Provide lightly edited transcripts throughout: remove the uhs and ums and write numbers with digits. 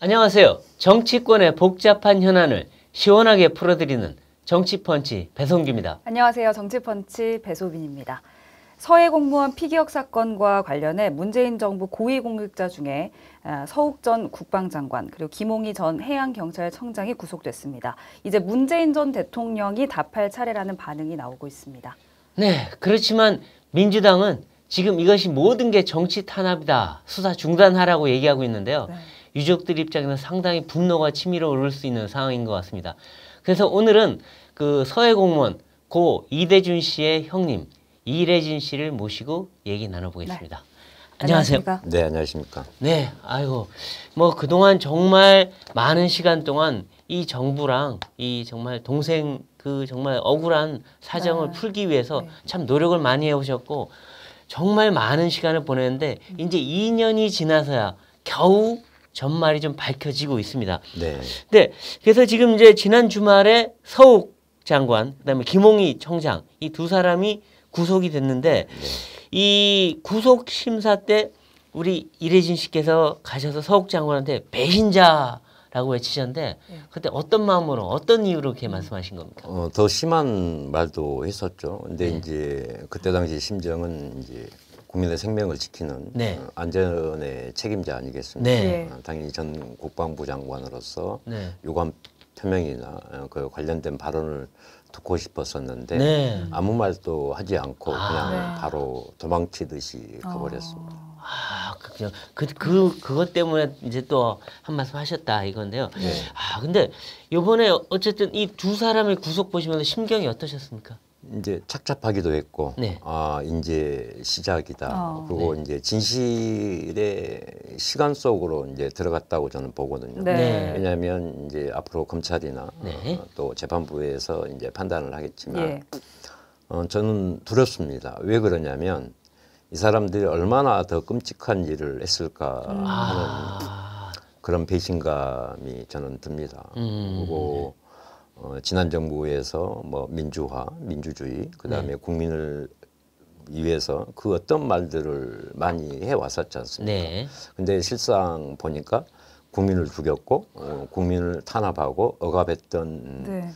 안녕하세요. 정치권의 복잡한 현안을 시원하게 풀어드리는 정치펀치 배성규입니다. 안녕하세요. 정치펀치 배소빈입니다. 서해 공무원 피기억 사건과 관련해 문재인 정부 고위공직자 중에 서욱 전 국방장관 그리고 김홍희 전 해양경찰청장이 구속됐습니다. 이제 문재인 전 대통령이 답할 차례라는 반응이 나오고 있습니다. 네, 그렇지만 민주당은 지금 이것이 모든 게 정치 탄압이다. 수사 중단하라고 얘기하고 있는데요. 네. 유족들 입장에서 상당히 분노가 치밀어 오를 수 있는 상황인 것 같습니다. 그래서 오늘은 그 서해 공무원 고 이대준 씨의 형님 이래진 씨를 모시고 얘기 나눠보겠습니다. 네. 안녕하세요. 네, 안녕하십니까. 네, 아이고 뭐 그동안 정말 많은 시간 동안 이 정부랑 이 정말 동생 그 정말 억울한 사정을 풀기 위해서 참 노력을 많이 해오셨고 정말 많은 시간을 보냈는데 이제 2년이 지나서야 겨우 전말이 좀 밝혀지고 있습니다. 네. 네, 그래서 지금 이제 지난 주말에 서욱 장관, 그다음에 김홍희 청장 이 두 사람이 구속이 됐는데 이 구속 심사 때 우리 이래진 씨께서 가셔서 서욱 장관한테 배신자라고 외치셨는데 그때 어떤 마음으로 어떤 이유로 그렇게 말씀하신 겁니까? 더 심한 말도 했었죠. 근데 이제 그때 당시 심정은 이제 국민의 생명을 지키는 안전의 책임자 아니겠습니까? 네. 당연히 전 국방부 장관으로서 네. 유감 표명이나 그 관련된 발언을 듣고 싶었었는데 아무 말도 하지 않고 그냥 바로 도망치듯이 가버렸습니다. 아, 그것 때문에 이제 또 한 말씀 하셨다 이건데요. 아, 근데 요번에 어쨌든 이 두 사람의 구속 보시면서 심경이 어떠셨습니까? 이제 착잡하기도 했고, 아, 이제 시작이다. 그리고 이제 진실의 시간 속으로 이제 들어갔다고 저는 보거든요. 왜냐하면 이제 앞으로 검찰이나 또 재판부에서 이제 판단을 하겠지만, 저는 두렵습니다. 왜 그러냐면 이 사람들이 얼마나 더 끔찍한 일을 했을까 하는 그런 배신감이 저는 듭니다. 그리고 지난 정부에서 뭐 민주화, 민주주의, 그다음에 국민을 위해서 그 어떤 말들을 많이 해왔었지 않습니까? 근데 실상 보니까 국민을 죽였고 국민을 탄압하고 억압했던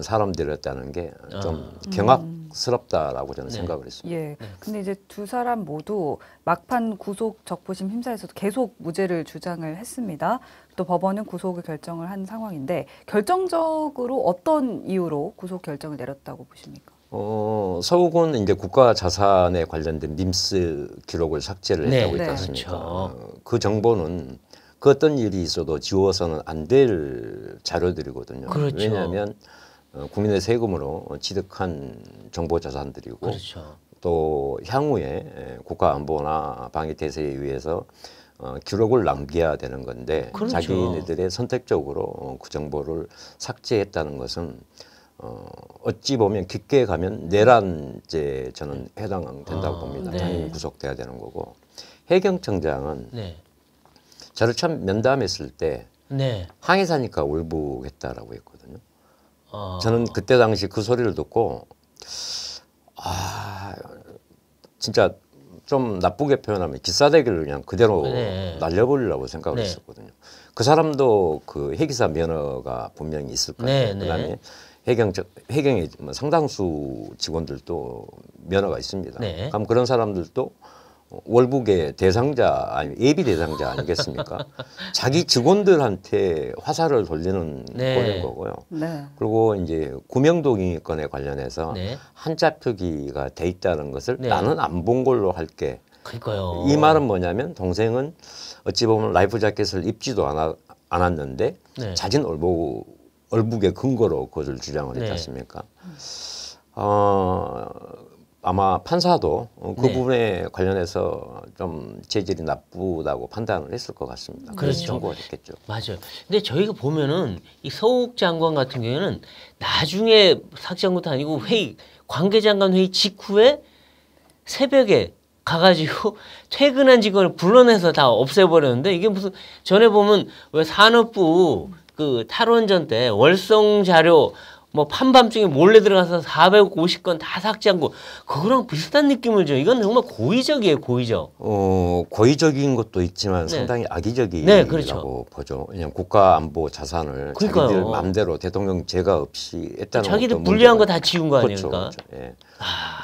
사람들이었다는 게 좀 경악스럽다라고 저는 생각을 했습니다. 예. 근데 이제 두 사람 모두 막판 구속 적부심 심사에서도 계속 무죄를 주장을 했습니다. 또 법원은 구속을 결정을 한 상황인데 결정적으로 어떤 이유로 구속 결정을 내렸다고 보십니까? 서욱은 이제 국가 자산에 관련된 밈스 기록을 삭제를 했다고 했지 않습니까? 그 정보는 그 어떤 일이 있어도 지워서는 안 될 자료들이거든요. 왜냐하면 국민의 세금으로 취득한 정보 자산들이고 또 향후에 국가 안보나 방위 태세에 의해서 기록을 남겨야 되는 건데 자기네들의 선택적으로 그 정보를 삭제했다는 것은 어찌 보면 깊게 가면 내란죄 저는 해당된다고 봅니다. 당연히 구속돼야 되는 거고 해경청장은 저를 처음 면담했을 때 항해사니까 월북했다라고 했거든요. 저는 그때 당시 그 소리를 듣고 아 진짜 좀 나쁘게 표현하면 기싸대기를 그냥 그대로 날려버리려고 생각을 했었거든요. 그 사람도 그 해기사 면허가 분명히 있을 거예요. 그다음에 해경의 상당수 직원들도 면허가 있습니다. 그럼 그런 사람들도 월북의 대상자 아니 예비 대상자 아니겠습니까? 자기 직원들한테 화살을 돌리는 꼴인 거고요. 그리고 이제 구명동의권에 관련해서 한자 표기가 돼 있다는 것을 나는 안 본 걸로 할게. 이 말은 뭐냐면 동생은 어찌 보면 라이프 자켓을 입지도 않았는데 자진 월북의 근거로 그것을 주장을 했지 않습니까? 아마 판사도 그 부분에 관련해서 좀 재질이 나쁘다고 판단을 했을 것 같습니다. 그래서 청구를 했겠죠. 맞아요. 근데 저희가 보면은 이 서욱 장관 같은 경우에는 나중에 삭제한 것도 아니고 관계장관 회의 직후에 새벽에 가가지고 퇴근한 직원을 불러내서 다 없애버렸는데 이게 무슨 전에 보면 왜 산업부 그 탈원전 때 월성 자료 뭐 판밤중에 몰래 들어가서 450건 다 삭제한 거 그거랑 비슷한 느낌을 줘요. 이건 정말 고의적이에요, 고의적. 고의적인 것도 있지만 네. 상당히 악의적이라고 네, 그렇죠. 보죠. 그냥 국가 안보 자산을 그러니까요. 자기들 마음대로 대통령 제가 없이 했다는 자기들 것도 불리한 거 문제가 다 지운 거 그렇죠, 아닙니까? 그렇죠. 예.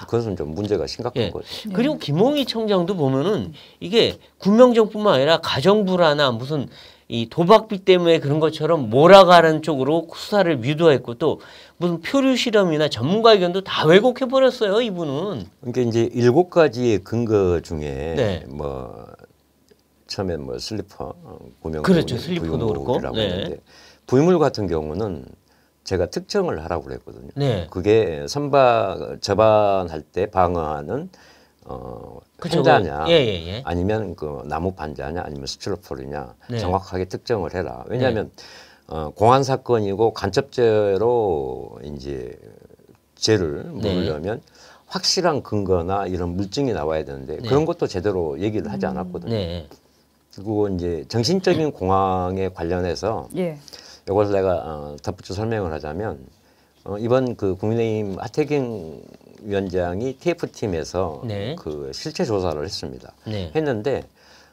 그것은 좀 문제가 심각한 예. 거죠. 그리고 김홍희 청장도 보면은 이게 군명정뿐만 아니라 가정불화나 무슨 이 도박비 때문에 그런 것처럼 몰아가는 쪽으로 수사를 유도했고 또 무슨 표류 실험이나 전문가 의견도 다 왜곡해 버렸어요 이분은. 그러니까 이제 7가지의 근거 중에 네. 뭐 처음에 뭐 슬리퍼 구명 그렇죠. 슬리퍼도 그렇고. 네. 했는데 부유물 같은 경우는 제가 특정을 하라고 그랬거든요. 네. 그게 저반할 때 방어하는 그쵸, 판자냐 예. 아니면 그 나무 판자냐 아니면 스티로폴이냐 네. 정확하게 특정을 해라. 왜냐하면 공안 사건이고 간첩죄로 이제 죄를 물으려면 확실한 근거나 이런 물증이 나와야 되는데 그런 것도 제대로 얘기를 하지 않았거든요. 네. 그리고 이제 정신적인 공황에 관련해서 예. 이걸 내가 덧붙여 설명을 하자면 이번 그 국민의힘 하태경 위원장이 TF팀에서 네. 그 실체 조사를 했습니다. 네. 했는데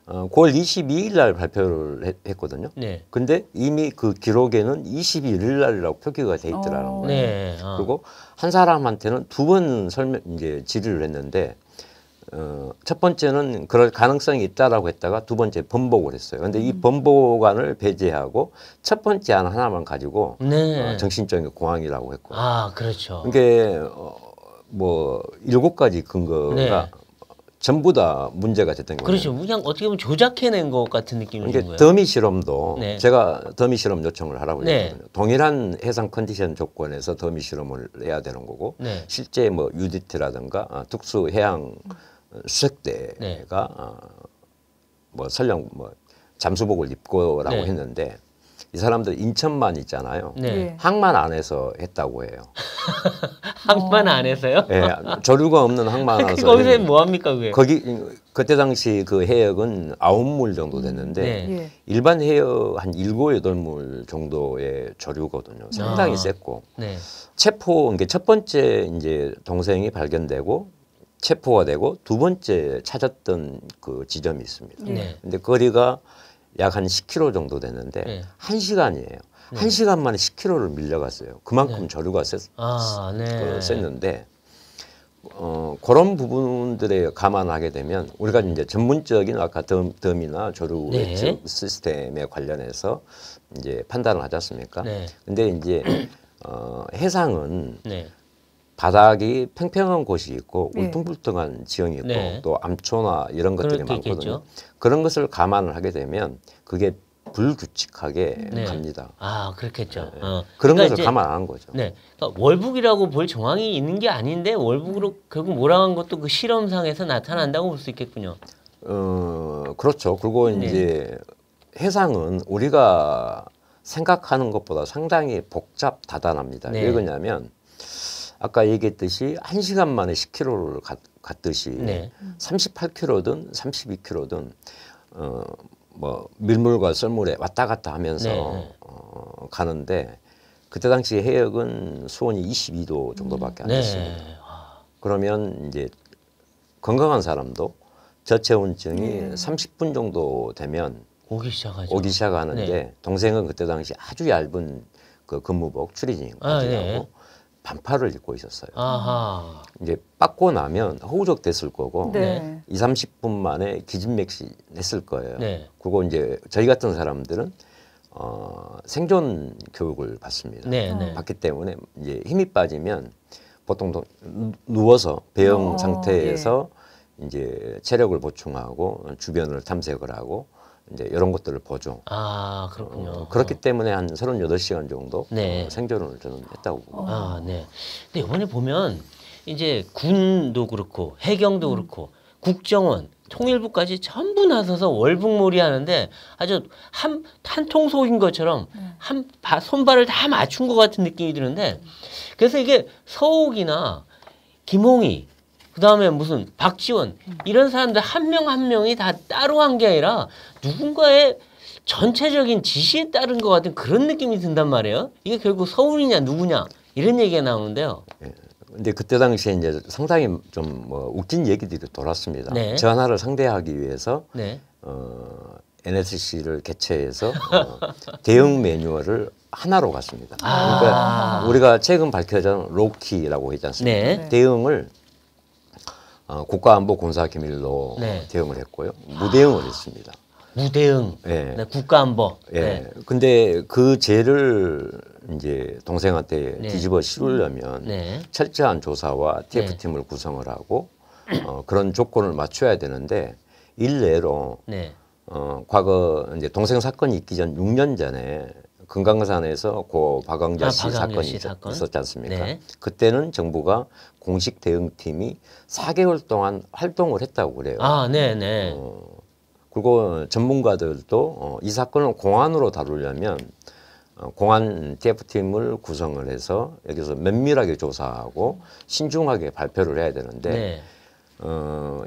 9월 22일 날 발표를 했거든요. 네. 근데 이미 그 기록에는 21일 날이라고 표기가 돼 있더라는 거예요. 네. 그리고 한 사람한테는 2번 이제 질의를 했는데 첫 번째는 그럴 가능성이 있다라고 했다가 두 번째 번복을 했어요. 근데 이 번복안을 배제하고 첫 번째 안 하나만 가지고 네. 정신적인 공황이라고 했고. 아, 그렇죠. 이게 뭐 7가지 근거가 네. 전부 다 문제가 됐던 거예요. 그렇죠. 그냥 어떻게 보면 조작해낸 것 같은 느낌이 드는 이게 거예요. 더미 실험도 네. 제가 더미 실험 요청을 하라고 네. 했거든요. 동일한 해상 컨디션 조건에서 더미 실험을 해야 되는 거고 네. 실제 뭐 UDT라든가 특수 해양 수색대가 네. 뭐 설령 뭐 잠수복을 입고라고 네. 했는데 이 사람들 인천만 있잖아요. 네. 예. 항만 안에서 했다고 해요. 항만 안에서요? 예, 조류가 없는 항만 안에서. 거기서 뭐 합니까, 그게? 거기 그때 당시 그 해역은 9물 정도 됐는데 네. 예. 일반 해역 한 7, 8물 정도의 조류거든요. 상당히 아. 셌고 네. 체포 이게 첫 번째 이제 동생이 발견되고 체포가 되고 두 번째 찾았던 그 지점이 있습니다. 네. 근데 거리가 약 한 10km 정도 되는데 네. 1시간이에요. 1시간 만에 10km를 밀려갔어요. 그만큼 조류가 아, 네. 셌는데 그런 부분들에 감안하게 되면 우리가 이제 전문적인 아까 덤이나 조류 네. 외측 시스템에 관련해서 이제 판단을 하지 않습니까? 네. 근데 이제 해상은 네. 바닥이 팽팽한 곳이 있고 네. 울퉁불퉁한 지형이 있고 네. 또 암초나 이런 것들이 그럴 때 많거든요. 있겠죠. 그런 것을 감안을 하게 되면 그게 불규칙하게 네. 갑니다. 아, 그렇겠죠. 그런 그러니까 것을 이제 감안 안 한 거죠. 네. 그러니까 월북이라고 볼 정황이 있는 게 아닌데 월북으로 결국 몰아간 것도 그 실험상에서 나타난다고 볼 수 있겠군요. 그렇죠. 그리고 네. 이제 해상은 우리가 생각하는 것보다 상당히 복잡다단합니다. 네. 왜 그러냐면 아까 얘기했듯이 1시간 만에 10km를 갔듯이 네. 38km든 32km든 뭐 밀물과 썰물에 왔다 갔다 하면서 네. 가는데 그때 당시 해역은 수온이 22도 정도밖에 안 네. 됐습니다. 그러면 이제 건강한 사람도 저체온증이 30분 정도 되면 오기 시작하죠. 오기 시작하는데 네. 동생은 그때 당시 아주 얇은 그 근무복 추리닝 아, 바지하고 네. 반팔을 입고 있었어요. 아하. 이제 빠고 나면 허우적 됐을 거고 네. 2, 30분 만에 기진맥진했을 거예요. 네. 그거 이제 저희 같은 사람들은 생존 교육을 받습니다. 네, 네. 받기 때문에 이제 힘이 빠지면 보통 누워서 배영 상태에서 이제 체력을 보충하고 주변을 탐색을 하고 이제 이런 것들을 보죠. 아, 그렇군요. 그렇기 때문에 한 38시간 정도 네. 생존을 저는 했다고 봅니다. 아, 네. 근데 이번에 보면 이제 군도 그렇고 해경도 그렇고 국정원, 통일부까지 전부 나서서 월북몰이 하는데 아주 한 통속인 것처럼 손발을 다 맞춘 것 같은 느낌이 드는데 그래서 이게 서욱이나 김홍희 그다음에 무슨 박지원 이런 사람들 한 명 한 명이 다 따로 한 게 아니라 누군가의 전체적인 지시에 따른 것 같은 그런 느낌이 든단 말이에요. 이게 결국 서울이냐 누구냐 이런 얘기가 나오는데요. 근데 그때 당시에 이제 상당히 좀 뭐 웃긴 얘기들이 돌았습니다. 네. 전화를 상대하기 위해서 네. NSC를 개최해서 대응 매뉴얼을 하나로 갔습니다. 그러니까 우리가 최근 밝혀진 로키라고 있지 않습니까? 네. 대응을 국가안보군사기밀로 네. 대응을 했고요. 무대응을 했습니다. 무대응, 예. 네, 국가안보. 예. 네. 근데 그 죄를 이제 동생한테 네. 뒤집어 씌우려면 네. 철저한 조사와 TF팀을 구성을 하고 그런 조건을 맞춰야 되는데 일례로 네. 과거 이제 동생 사건이 있기 전 6년 전에 금강산에서 고 박광자 씨 박광자 사건이 씨 사건? 있었지 않습니까? 네. 그때는 정부가 공식 대응팀이 4개월 동안 활동을 했다고 그래요. 아, 네, 네. 그리고 전문가들도 이 사건을 공안으로 다루려면 공안 TF팀을 구성을 해서 여기서 면밀하게 조사하고 신중하게 발표를 해야 되는데 네.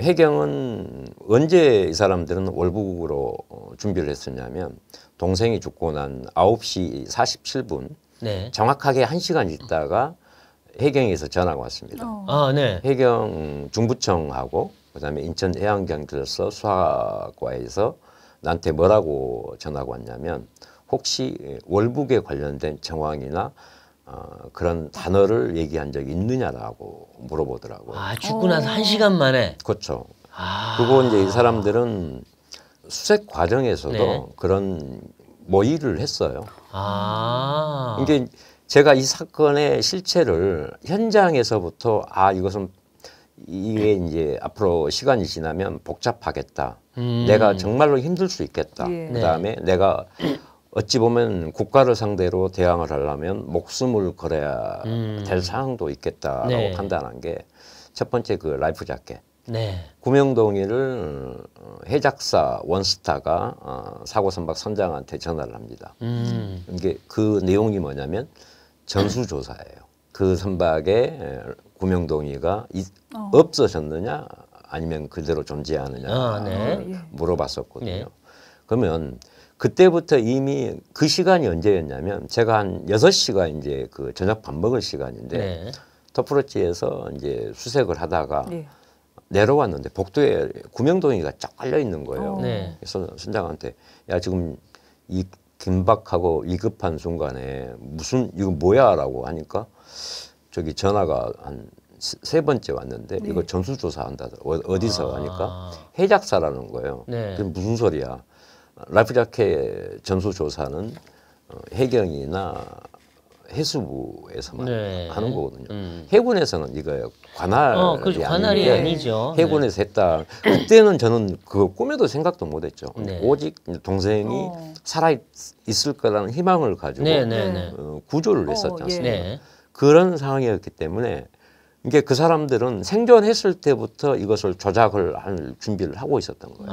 해경은 언제 이 사람들은 월북으로 준비를 했었냐면 동생이 죽고 난 9시 47분 네. 정확하게 1시간 있다가 해경에서 전화가 왔습니다. 아, 네. 해경 중부청하고 그다음에 인천해양경찰서 수사과에서 나한테 뭐라고 전화가 왔냐면 혹시 월북에 관련된 정황이나 그런 단어를 얘기한 적이 있느냐라고 물어보더라고요. 아, 죽고 나서 1시간 만에. 그렇죠. 아. 그리고 이제 이 사람들은 수색 과정에서도 네. 그런 모의를 했어요. 아. 이게 제가 이 사건의 실체를 현장에서부터 이것은 이게 이제 앞으로 시간이 지나면 복잡하겠다. 내가 정말로 힘들 수 있겠다. 예. 그다음에 내가 어찌 보면 국가를 상대로 대항을 하려면 목숨을 걸어야 될 상황도 있겠다라고 네. 판단한 게 첫 번째 그 라이프 자켓. 네. 구명동이를 해작사 원스타가 사고 선박 선장한테 전화를 합니다. 이게 그 내용이 뭐냐면 전수조사예요. 그 선박에 구명동이가 없어졌느냐 아니면 그대로 존재하느냐 네. 물어봤었거든요. 네. 그러면 그때부터 이미 그 시간이 언제였냐면 제가 한 6시가 이제 그 저녁 밥 먹을 시간인데 네. 터프로치에서 이제 수색을 하다가 예. 내려왔는데 복도에 구명동이가 쫙 깔려 있는 거예요. 네. 그래서 선장한테 야 지금 이 긴박하고 위급한 순간에 무슨 이거 뭐야라고 하니까 저기 전화가 한 세 번째 왔는데 이거 전수조사한다. 어디서 하니까 해작사라는 거예요. 네. 그게 무슨 소리야? 라이프 자켓 전수조사는 해경이나 해수부에서만 네. 하는 거거든요. 해군에서는 이거예요. 관할이 그렇죠. 관할이 아닌데 아니죠. 해군에서 했다. 그때는 저는 그거 꿈에도 생각도 못했죠. 네. 오직 동생이 살아 있을 거라는 희망을 가지고 네, 네, 네. 구조를 했었지 예. 않습니까? 네. 그런 상황이었기 때문에 이게 그 사람들은 생존했을 때부터 이것을 조작을 할 준비를 하고 있었던 거예요.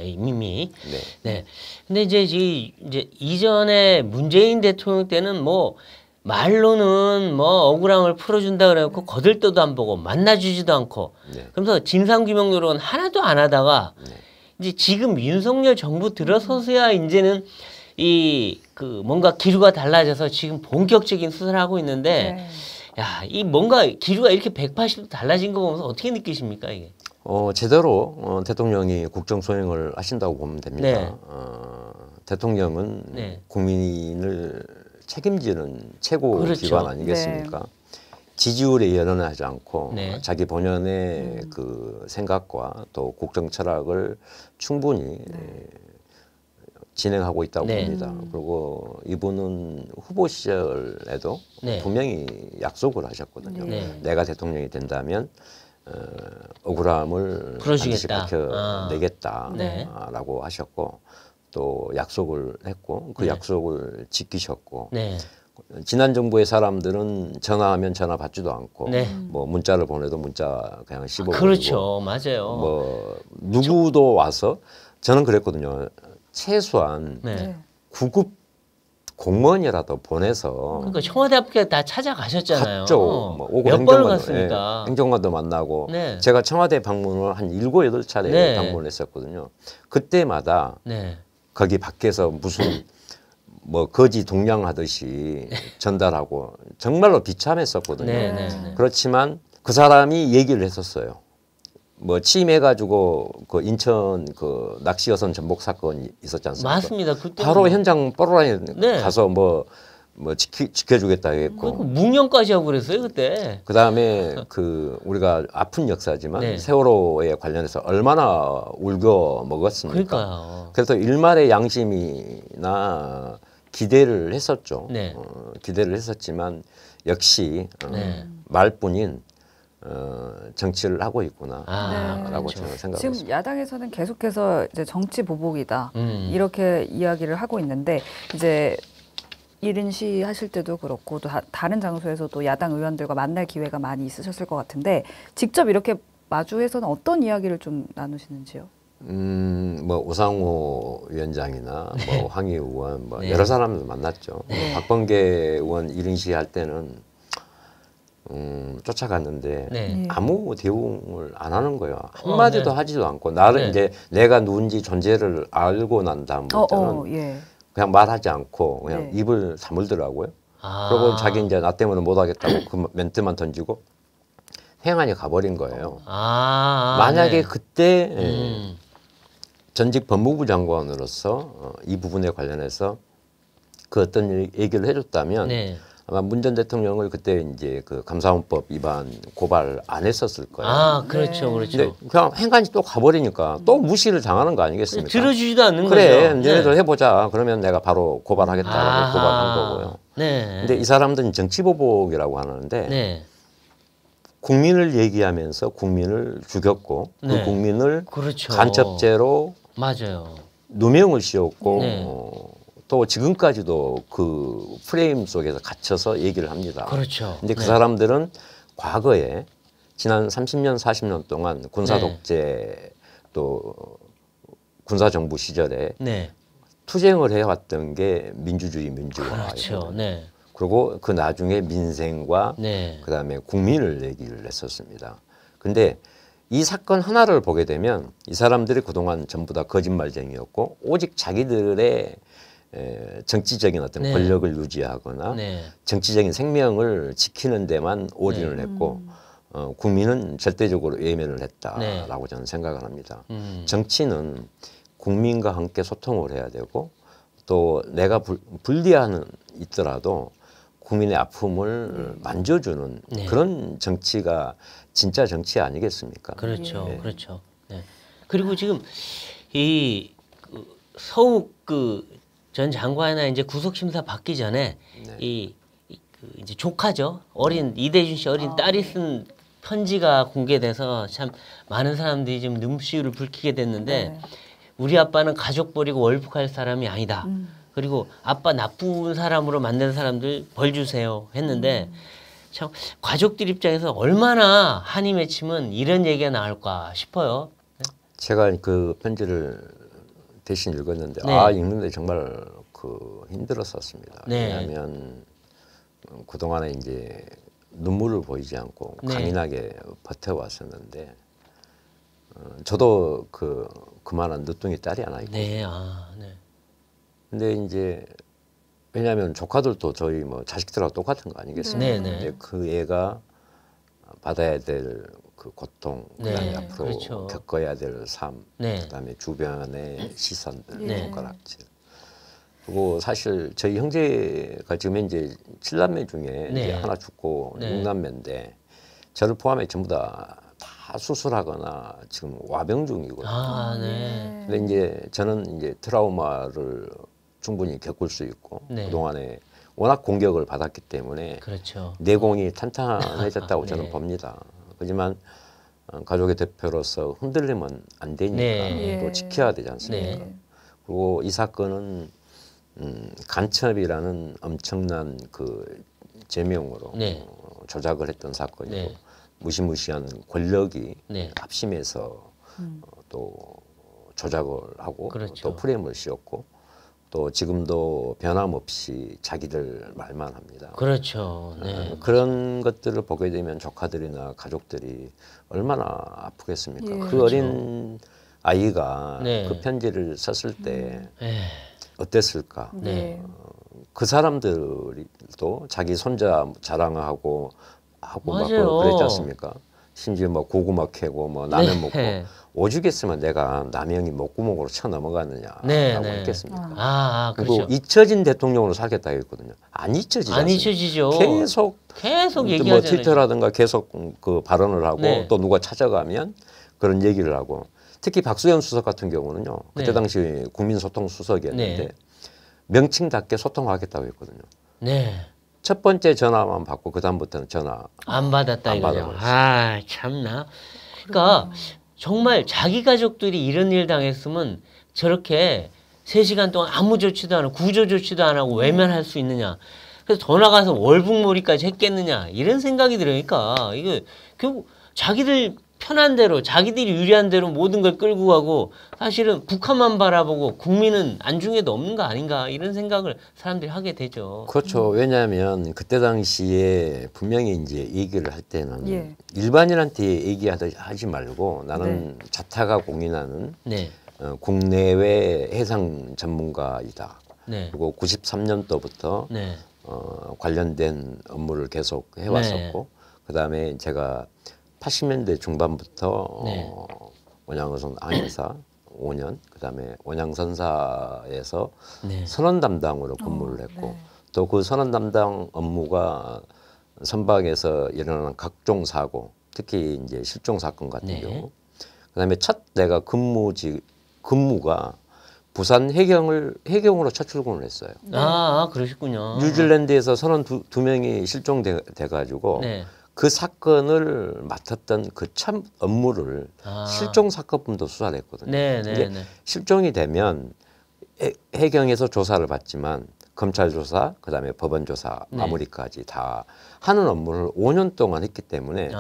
이미. 네. 네. 근데 이제 이전에 문재인 대통령 때는 뭐 말로는 뭐 억울함을 풀어준다 그래갖고 거들떠도 안 보고 만나주지도 않고 네. 그러면서 진상규명 노력은 하나도 안 하다가 이제 지금 윤석열 정부 들어서서야 이제는 그 뭔가 기류가 달라져서 지금 본격적인 수사를 하고 있는데 네. 야, 이 뭔가 기류가 이렇게 180도 달라진 거 보면서 어떻게 느끼십니까 이게? 제대로 대통령이 국정 수행을 하신다고 보면 됩니다. 네. 대통령은 네. 국민을 책임지는 최고 그렇죠. 기관 아니겠습니까? 지지율에 연연하지 않고 네. 자기 본연의 그 생각과 또 국정 철학을 충분히 진행하고 있다고 네. 봅니다. 그리고 이분은 후보 시절에도 네. 분명히 약속을 하셨거든요. 네. 내가 대통령이 된다면 억울함을 반드시 풀어주겠다. 밝혀내겠다라고 하셨고 또 약속을 했고 그 네. 약속을 지키셨고 네. 지난 정부의 사람들은 전화하면 전화 받지도 않고 네. 뭐 문자를 보내도 문자 그냥 씹어버리고 그렇죠. 맞아요. 뭐 누구도 와서 저는 그랬거든요. 최소한 네. 구급 공무원이라도 보내서 그러니까 청와대 앞에 다 찾아가셨잖아요. 갔죠. 뭐 오고 몇 번을 행정관, 갔습니까? 행정관도 만나고 네. 제가 청와대 방문을 한 7, 8차례 네. 방문을 했었거든요. 그때마다 네. 거기 밖에서 무슨 뭐 거지 동냥하듯이 전달하고 정말로 비참했었거든요. 네, 네. 그렇지만 그 사람이 얘기를 했었어요. 뭐 취임해가지고 그 인천 그 낚시 여선 전복 사건이 있었지 않습니까? 맞습니다. 그때 바로 현장 뽀로라니 네. 가서 뭐 지켜주겠다 했고. 그 묵념까지 하고 그랬어요 그때. 그다음에 그 우리가 아픈 역사지만 네. 세월호에 관련해서 얼마나 울겨 먹었습니까? 그러니까요. 그래서 일말의 양심이나 기대를 했었죠. 네. 기대를 했었지만 역시 네. 말뿐인 정치를 하고 있구나라고 아, 그렇죠. 저는 생각했습니다. 지금 야당에서는 계속해서 이제 정치 보복이다 이렇게 이야기를 하고 있는데 이제 1인 시위 하실 때도 그렇고 또 다른 장소에서도 야당 의원들과 만날 기회가 많이 있으셨을 것 같은데 직접 이렇게 마주해서는 어떤 이야기를 좀 나누시는지요? 뭐 우상호 위원장이나 뭐 황희 의원 뭐 네. 여러 사람들 만났죠. 박범계 의원 1인 시위 할 때는 쫓아갔는데 네. 아무 대응을 안 하는 거예요. 한마디도 네. 하지도 않고 나를 네. 이제 내가 누군지 존재를 알고 난 다음부터는 예. 그냥 말하지 않고 그냥 네. 입을 다물더라고요. 아. 그리고 자기 이제 나 때문에 못 하겠다고 그 멘트만 던지고 행안이 가버린 거예요. 만약에 네. 그때 전직 법무부 장관으로서 이 부분에 관련해서 그 어떤 얘기를 해줬다면 네. 아마 문 전 대통령을 그때 이제 그 감사원법 위반 고발 안 했었을 거예요. 아, 그렇죠, 네. 그렇죠. 근데 그냥 행간이 또 가버리니까 또 무시를 당하는 거 아니겠습니까? 들어주지도 않는 그래, 거죠. 너희들 해보자. 그러면 내가 바로 고발하겠다라고 아하. 고발한 거고요. 네. 근데 이 사람들은 정치보복이라고 하는데 네. 국민을 얘기하면서 국민을 죽였고 네. 그 국민을 그렇죠. 간첩죄로 맞아요. 누명을 씌웠고 네. 또 지금까지도 그 프레임 속에서 갇혀서 얘기를 합니다. 그렇죠. 근데 그 네. 사람들은 과거에 지난 30년, 40년 동안 군사 네. 독재 또 군사 정부 시절에 네. 투쟁을 해왔던 게 민주주의 민주화예요. 그렇죠. 네. 그리고 그 나중에 민생과 네. 그다음에 국민을 얘기를 했었습니다. 근데 이 사건 하나를 보게 되면 이 사람들이 그동안 전부 다 거짓말쟁이였고 오직 자기들의 정치적인 어떤 네. 권력을 유지하거나 네. 정치적인 생명을 지키는 데만 올인을 했고 국민은 절대적으로 외면을 했다라고 저는 생각을 합니다. 정치는 국민과 함께 소통을 해야 되고 또 내가 불리하는 있더라도 국민의 아픔을 만져주는 네. 그런 정치가 진짜 정치 아니겠습니까? 그렇죠. 네. 그렇죠. 네. 그리고 지금 이 서욱 전 장관이나 이제 구속 심사 받기 전에 그 이제 조카죠. 어린 이대준 씨 어린 딸이 쓴 편지가 공개돼서 참 많은 사람들이 좀 눈시울을 붉히게 됐는데 네. 우리 아빠는 가족 버리고 월북할 사람이 아니다. 그리고 아빠 나쁜 사람으로 만든 사람들 벌 주세요 했는데 참 가족들 입장에서 얼마나 한이 맺히면 이런 얘기가 나올까 싶어요. 제가 그 편지를 대신 읽었는데 네. 읽는데 정말 힘들었었습니다. 네. 왜냐하면 그동안에 이제 눈물을 보이지 않고 네. 강인하게 버텨왔었는데 저도 그만한 늦둥이 딸이 하나 있고 네, 네. 근데 이제 왜냐하면 조카들도 저희 뭐 자식들하고 똑같은 거 아니겠습니까? 네, 네. 근데 그 애가 받아야 될 그 고통, 네, 그다음에 앞으로 그렇죠. 겪어야 될 삶, 네. 그다음에 주변의 시선들, 네. 손가락질. 그리고 사실 저희 형제가 지금 현재 7남매 중에 네. 이제 하나 죽고 네. 6남매인데 저를 포함해 전부 다 수술하거나 지금 와병 중이거든요. 아, 네. 근데 이제 저는 이제 트라우마를 충분히 겪을 수 있고 네. 그동안에 워낙 공격을 받았기 때문에 그렇죠. 내공이 탄탄해졌다고 저는 네. 봅니다. 하지만 가족의 대표로서 흔들리면 안 되니까 네. 또 지켜야 되지 않습니까? 네. 그리고 이 사건은 간첩이라는 엄청난 제명으로 네. 조작을 했던 사건이고 네. 무시무시한 권력이 네. 합심해서 또 조작을 하고 그렇죠. 또 프레임을 씌웠고 또 지금도 변함없이 자기들 말만 합니다. 그렇죠. 네. 그런 것들을 보게 되면 조카들이나 가족들이 얼마나 아프겠습니까? 예. 그 그렇죠. 어린 아이가 네. 그 편지를 썼을 때 예. 어땠을까? 네. 그 사람들도 자기 손자 자랑하고 막 맞아요. 그랬지 않습니까? 심지어 뭐 고구마 캐고 뭐 라면 먹고 네. 오죽했으면 내가 남영이 목구멍으로 쳐 넘어가느냐라고 네, 네. 했겠습니까? 그렇죠. 그리고 잊혀진 대통령으로 살겠다고 했거든요. 안 잊혀지지 안 않습니까? 잊혀지죠. 계속 계속 뭐 얘기하잖아요. 트위터라든가 계속 그 발언을 하고 네. 또 누가 찾아가면 그런 얘기를 하고 특히 박수현 수석 같은 경우는요. 그때 네. 당시 국민소통수석이었는데 네. 명칭답게 소통하겠다고 했거든요. 네. 첫 번째 전화만 받고 그 다음부터는 전화 안 받았다 안 이거죠. 받아버렸어요. 아 참나. 그러니까 정말 자기 가족들이 이런 일 당했으면 저렇게 3시간 동안 아무 조치도 안 하고 구조 조치도 안 하고 외면할 수 있느냐. 그래서 더 나가서 월북몰이까지 했겠느냐 이런 생각이 들으니까 이거 결국 자기들 편한 대로 자기들이 유리한 대로 모든 걸 끌고 가고 사실은 북한만 바라보고 국민은 안중에도 없는 거 아닌가 이런 생각을 사람들이 하게 되죠. 그렇죠. 왜냐하면 그때 당시에 분명히 이제 얘기를 할 때는 예. 일반인한테 얘기하지 말고 나는 자타가 공인하는 네. 국내외 해상 전문가이다. 네. 그리고 93년도부터 네. 관련된 업무를 계속 해왔었고 그다음에 제가 80년대 중반부터 네. 원양어선 항해사 5년 그다음에 원양선사에서 네. 선원 담당으로 근무를 했고 네. 또 그 선원 담당 업무가 선박에서 일어나는 각종 사고 특히 이제 실종 사건 같은 네. 경우 그다음에 첫 내가 근무가 부산 해경으로 첫 출근을 했어요. 그러셨군요. 뉴질랜드에서 선원 두 명이 실종돼 가지고 네. 그 사건을 맡았던 그 참 업무를 실종 사건분도 수사를 했거든요. 네, 네, 이제 네. 실종이 되면 해경에서 조사를 받지만 검찰 조사, 그다음에 법원 조사 네. 마무리까지 다 하는 업무를 5년 동안 했기 때문에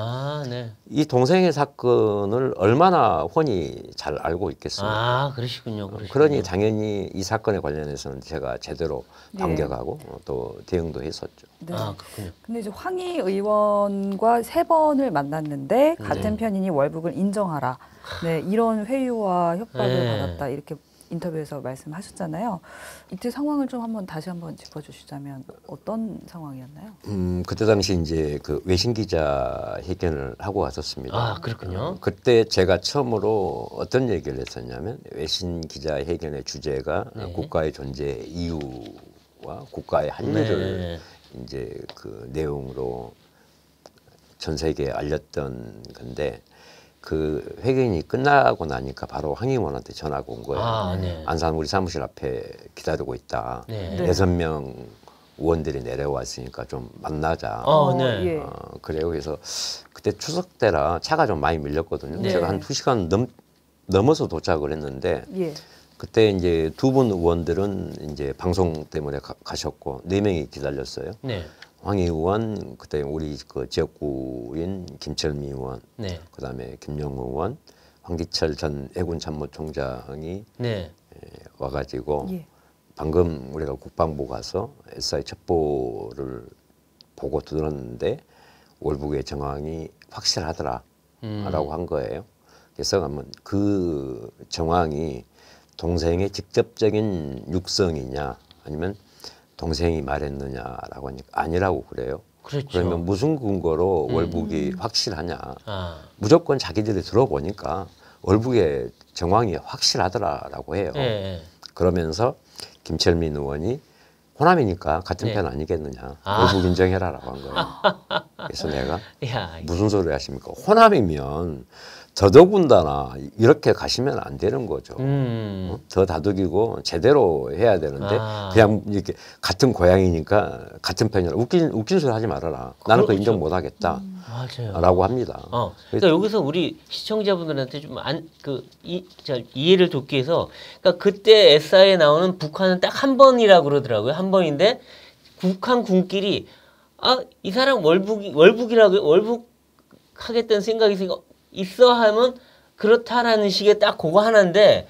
네. 이 동생의 사건을 얼마나 훤히 잘 알고 있겠습니까? 그러시군요. 그러니 당연히 이 사건에 관련해서는 제가 제대로 네. 반격하고 또 대응도 했었죠. 네. 그렇군요. 근데 이제 황희 의원과 3번을 만났는데 같은 편이니 월북을 인정하라. 네, 이런 회유와 협박을 네. 받았다. 이렇게 인터뷰에서 말씀하셨잖아요. 이때 상황을 좀 다시 한번 짚어주시자면 어떤 상황이었나요? 그때 당시 이제 그 외신 기자 회견을 하고 왔었습니다. 그렇군요. 그때 제가 처음으로 어떤 얘기를 했었냐면 외신 기자 회견의 주제가 네. 국가의 존재 이유와 국가의 할 일을 이제 그 내용으로 전 세계에 알렸던 건데 그 회견이 끝나고 나니까 바로 황 의원한테 전화가 온 거예요. 네. 안산 우리 사무실 앞에 기다리고 있다. 네. 6명 의원들이 내려왔으니까 좀 만나자. 네. 예. 그래요. 그래서 그때 추석 때라 차가 좀 많이 밀렸거든요. 네. 제가 한 2시간 넘어서 도착을 했는데 예. 그때 이제 2분 의원들은 이제 방송 때문에 가셨고 4명이 기다렸어요. 네. 황희 의원, 그때 우리 그 지역구인 김철미 의원, 네. 그다음에 김영우 의원, 황기철 전 해군 참모총장이 네. 와가지고 예. 방금 우리가 국방부 가서 SI 첩보를 보고 들었는데 월북의 정황이 확실하더라 라고 한 거예요. 그래서 그 정황이 동생의 직접적인 육성이냐 아니면 동생이 말했느냐라고 하니까 아니라고 그래요. 그렇죠. 그러면 무슨 근거로 월북이 확실하냐. 무조건 자기들이 들어보니까 월북의 정황이 확실하더라라고 해요. 네. 그러면서 김철민 의원이 호남이니까 같은 네. 편 아니겠느냐. 월북 인정해라라고 한 거예요. 그래서 내가 무슨 소리 하십니까? 호남이면 더더군다나 이렇게 가시면 안 되는 거죠. 더 다독이고 제대로 해야 되는데 그냥 이렇게 같은 고향이니까 같은 편이라 웃긴 소리 하지 말아라. 나는 그거 인정 못 하겠다. 맞아요. 라고 합니다. 그러니까 여기서 우리 시청자분들한테 좀 이해를 돕기 위해서 그러니까 그때 SI에 나오는 북한은 딱 한 번이라고 그러더라고요. 한 번인데 북한 군끼리 이 사람 월북이라고 월북하겠다는 생각이 있어 하면 그렇다라는 식의 딱 그거 하나인데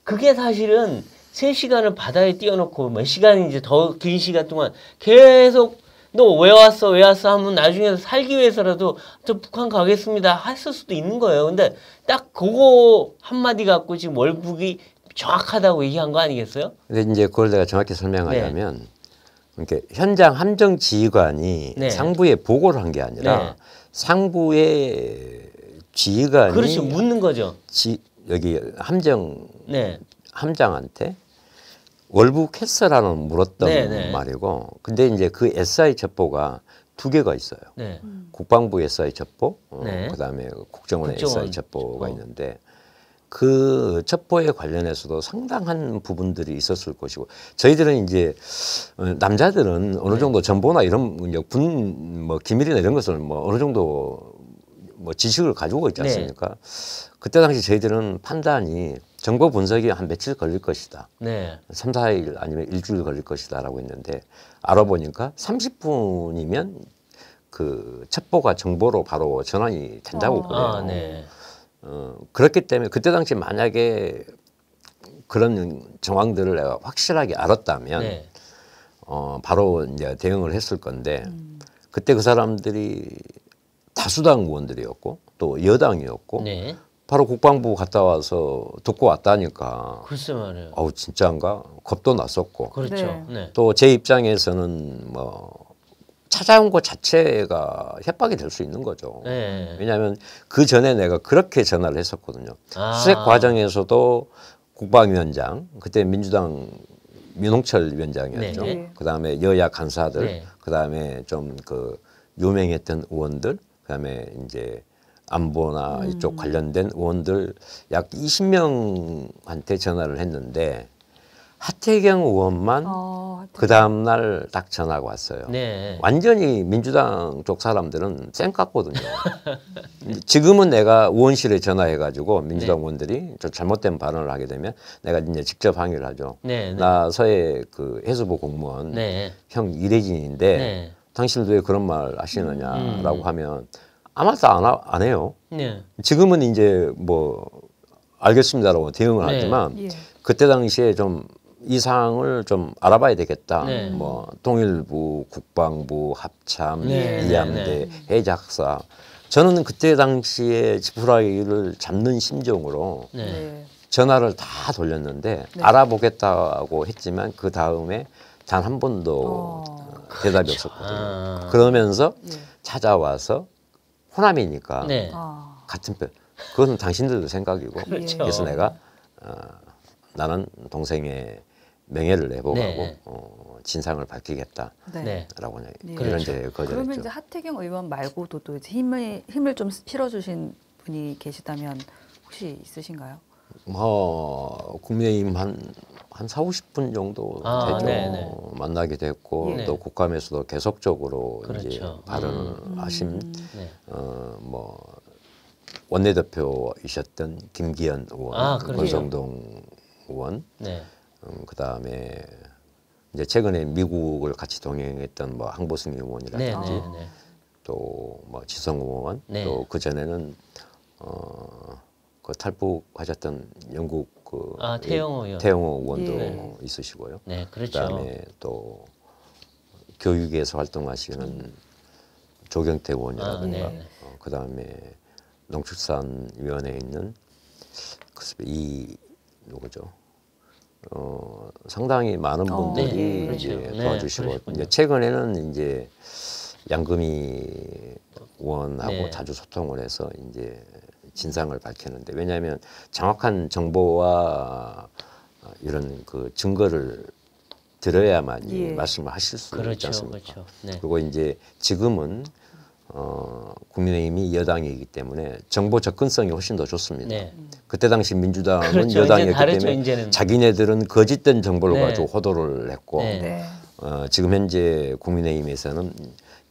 그게 사실은 3시간을 바다에 띄워놓고 몇 시간 이제 더 긴 시간 동안 계속 너 왜 왔어 왜 왔어 하면 나중에 살기 위해서라도 저 북한 가겠습니다 했을 수도 있는 거예요. 근데 딱 그거 한마디 갖고 지금 월북이 정확하다고 얘기한 거 아니겠어요? 근데 이제 그걸 내가 정확히 설명하자면 그러니까 현장 함정 지휘관이 네. 상부에 보고를 한 게 아니라 네. 상부의 지휘관이 그렇죠. 묻는 거죠. 여기 함정 네. 함장한테 월북했어라는 물었던 네, 네. 말이고, 근데 이제 그 SI 첩보가 2개가 있어요. 네. 국방부 SI 첩보, 네. 그다음에 국정원 국정원. SI 첩보가 있는데 그 첩보에 관련해서도 상당한 부분들이 있었을 것이고, 저희들은 이제 남자들은 어느 정도 정보나 이런 군 뭐 기밀이나 이런 것을 뭐 어느 정도 뭐 지식을 가지고 있지 않습니까? 그때 당시 저희들은 판단이 정보 분석이 한 며칠 걸릴 것이다. 네. 3, 4일 아니면 일주일 걸릴 것이다라고 했는데 알아보니까 30분이면 그 첩보가 정보로 바로 전환이 된다고 그래요. 아, 네. 그렇기 때문에 그때 당시 만약에 그런 정황들을 내가 확실하게 알았다면 네. 바로 이제 대응을 했을 건데 그때 그 사람들이 다수당 의원들이었고 또 여당이었고 네. 바로 국방부 갔다 와서 듣고 왔다니까 글쎄 말이에요. 어우 진짜인가 겁도 났었고 그렇죠. 네. 네. 또 제 입장에서는 뭐 찾아온 것 자체가 협박이 될 수 있는 거죠. 네. 왜냐하면 그 전에 내가 그렇게 전화를 했었거든요. 아. 수색 과정에서도 국방위원장, 그때 민주당 민홍철 위원장이었죠. 네. 그다음에 여야 간사들, 네. 그다음에 좀 그 유명했던 의원들, 그다음에 이제 안보나 이쪽 관련된 의원들 약 20명한테 전화를 했는데 하태경 의원만 그 다음 날 딱 전화가 왔어요. 네. 완전히 민주당 쪽 사람들은 쌩 깠거든요. 지금은 내가 의원실에 전화해가지고 민주당 의원들이 저 잘못된 발언을 하게 되면 내가 이제 직접 항의를 하죠. 네. 네. 나 서해 그 해수부 공무원 네. 형 이래진인데 네. 당신도 왜 그런 말 하시느냐라고 하면 아무 말도 안 해요. 네. 지금은 이제 뭐 알겠습니다라고 대응을 네. 하지만 예. 그때 당시에 좀 이 사항을 좀 알아봐야 되겠다. 네. 뭐 통일부, 국방부, 합참, 네. 이함대, 네. 해작사. 저는 그때 당시에 지푸라기를 잡는 심정으로 네. 네. 전화를 다 돌렸는데 네. 알아보겠다고 했지만 그 다음에 단 한 번도 대답이 없었거든요. 아. 그러면서 예. 찾아와서 호남이니까 네. 같은 편. 그것은 당신들도 생각이고. 그렇죠. 그래서 내가 나는 동생의 명예를 내보가고 네. 진상을 밝히겠다라고 네. 네. 그런 이제 그러면 거절했죠. 이제 하태경 의원 말고도 또 이제 힘을 좀 실어주신 분이 계시다면 혹시 있으신가요? 뭐 국민의힘 한 4, 50분 정도 아, 되죠. 네네. 만나게 됐고 예. 또 국감에서도 계속적으로 이제 그렇죠. 발언을 하신 네. 뭐 원내대표이셨던 김기현 의원, 아, 그렇죠. 권성동 의원, 네. 그다음에 이제 최근에 미국을 같이 동행했던 뭐 항보승 네. 의원이라든지 네. 네. 또 뭐 지성 의원, 네. 또 그 전에는 그 탈북하셨던 영국 그 태영호 의원. 태영호 의원도 예. 있으시고요. 네. 그렇죠. 그다음에 또 교육에서 활동하시는 조경태 의원이라든가, 아, 네. 그다음에 농축산위원회에 있는 이 누구죠? 상당히 많은 분들이 네, 그렇죠. 이제 네, 도와주시고 그러시군요. 이제 최근에는 이제 양금희 의원하고 네. 자주 소통을 해서 이제 진상을 밝히는데, 왜냐하면 정확한 정보와 이런 그 증거를 들어야만 이 예. 말씀을 하실 수 있지 그렇죠. 않습니까? 그렇죠. 네. 그리고 이제 지금은 국민의힘이 여당이기 때문에 정보 접근성이 훨씬 더 좋습니다. 네. 그때 당시 민주당은 그렇죠. 이제 여당이었기 다르죠, 때문에 이제는. 자기네들은 거짓된 정보를 네. 가지고 호도를 했고, 네. 네. 지금 현재 국민의힘에서는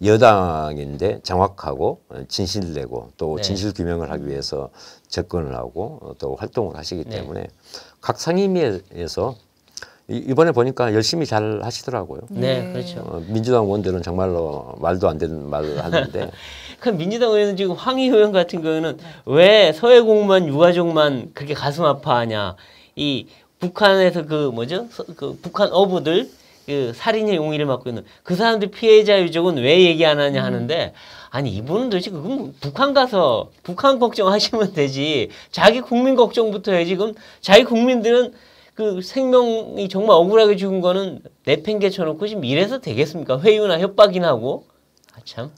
여당인데 정확하고 진실되고 또 네. 진실 규명을 하기 위해서 접근을 하고 또 활동을 하시기 네. 때문에 각 상임위에서 이번에 보니까 열심히 잘 하시더라고요. 네. 예. 그렇죠. 민주당 의원들은 정말로 말도 안 되는 말을 하는데 그 민주당 의원은 지금 황희 의원 같은 경우는 왜 서해 공무원 유가족만 그렇게 가슴 아파하냐. 이 북한에서 그 뭐죠? 그 북한 어부들 그 살인의 용의를 맡고 있는 그 사람들 피해자 유족은 왜 얘기 안 하냐 하는데 아니 이분은 도대체 그럼 북한 가서 북한 걱정하시면 되지 자기 국민 걱정부터 해야지. 지금 자기 국민들은 그 생명이 정말 억울하게 죽은 거는 내팽개쳐놓고 지금 이래서 되겠습니까? 회유나 협박이나 하고 참.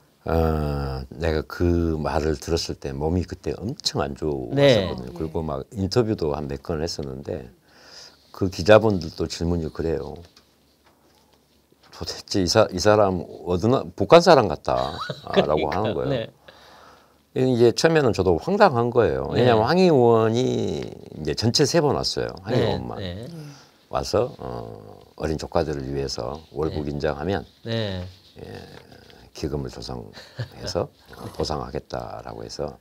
내가 그 말을 들었을 때 몸이 그때 엄청 안 좋았었거든요. 네. 그리고 막 인터뷰도 한 몇 건을 했었는데 그 기자분들도 질문이 그래요. 도대체 이 사람 어느 북한 사람 같다라고 하는 거예요. 네. 이제 처음에는 저도 황당한 거예요. 왜냐하면 네. 황 의원이 이제 전체 3번 왔어요. 황 의원만 네. 와서 어린 조카들을 위해서 월북 인정하면 네. 기금을 조성해서 보상하겠다라고 해서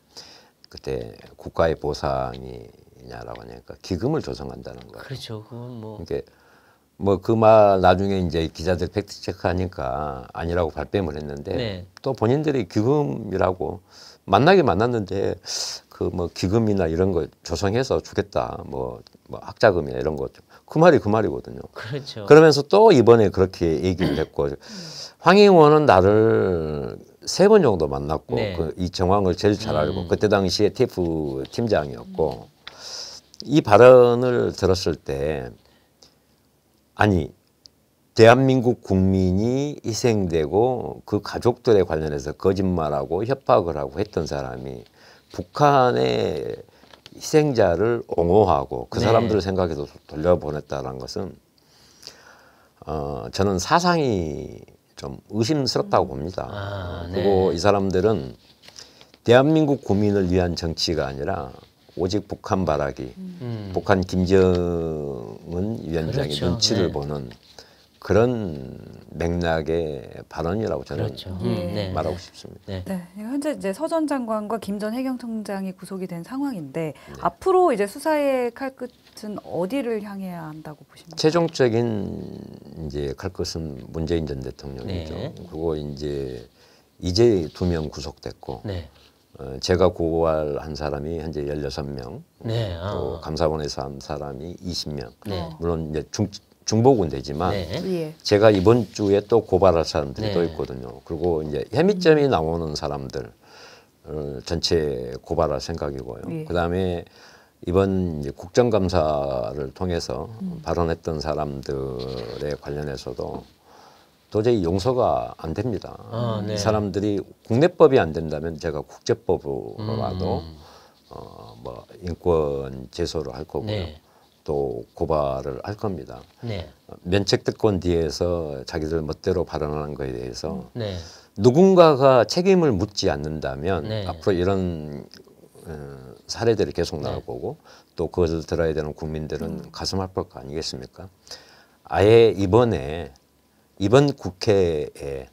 그때 국가의 보상이냐라고 하니까 기금을 조성한다는 거예요. 그렇죠. 그건 뭐. 그러니까 뭐 그 말 나중에 이제 기자들 팩트 체크하니까 아니라고 발뺌을 했는데 네. 또 본인들이 기금이라고 만나게 만났는데 그 뭐 기금이나 이런 거 조성해서 주겠다 뭐 학자금이나 이런 거 그 말이 그 말이거든요. 그렇죠. 그러면서 또 이번에 그렇게 얘기를 했고 황 의원은 나를 3번 정도 만났고 네. 이 정황을 제일 잘 알고 그때 당시에 TF 팀장이었고 이 발언을 들었을 때 아니 대한민국 국민이 희생되고 그 가족들에 관련해서 거짓말하고 협박을 하고 했던 사람이 북한의 희생자를 옹호하고 그 네. 사람들을 생각해서 돌려보냈다는 것은 저는 사상이 좀 의심스럽다고 봅니다. 네. 그리고 이 사람들은 대한민국 국민을 위한 정치가 아니라 오직 북한 바라기, 북한 김정은 위원장의 그렇죠. 눈치를 네. 보는 그런 맥락의 발언이라고 저는 그렇죠. 네. 말하고 싶습니다. 네. 네, 현재 이제 서 전 장관과 김 전 해경청장이 구속이 된 상황인데 앞으로 이제 수사의 칼끝은 어디를 향해야 한다고 보십니까? 최종적인 이제 갈 것은 문재인 전 대통령이죠. 네. 그리고 이제 2명 구속됐고 네. 제가 고발한 사람이 현재 16명, 네. 또 감사원에서 한 사람이 20명. 네. 물론 이제 중복은 되지만 네. 예. 제가 이번 주에 또 고발할 사람들이 네. 또 있거든요. 그리고 이제 혐의점이 나오는 사람들 전체 고발할 생각이고요. 예. 그다음에 이번 이제 국정감사를 통해서 발언했던 사람들에 관련해서도 도저히 용서가 안 됩니다. 네. 이 사람들이 국내법이 안 된다면 제가 국제법으로라도 뭐 인권 제소를 할 거고요. 네. 또 고발을 할 겁니다. 네. 면책특권 뒤에서 자기들 멋대로 발언하는 것에 대해서 네. 누군가가 책임을 묻지 않는다면 네. 앞으로 이런 사례들이 계속 나올 네. 거고 또 그것을 들어야 되는 국민들은 가슴 아플 거 아니겠습니까? 아예 이번 국회에서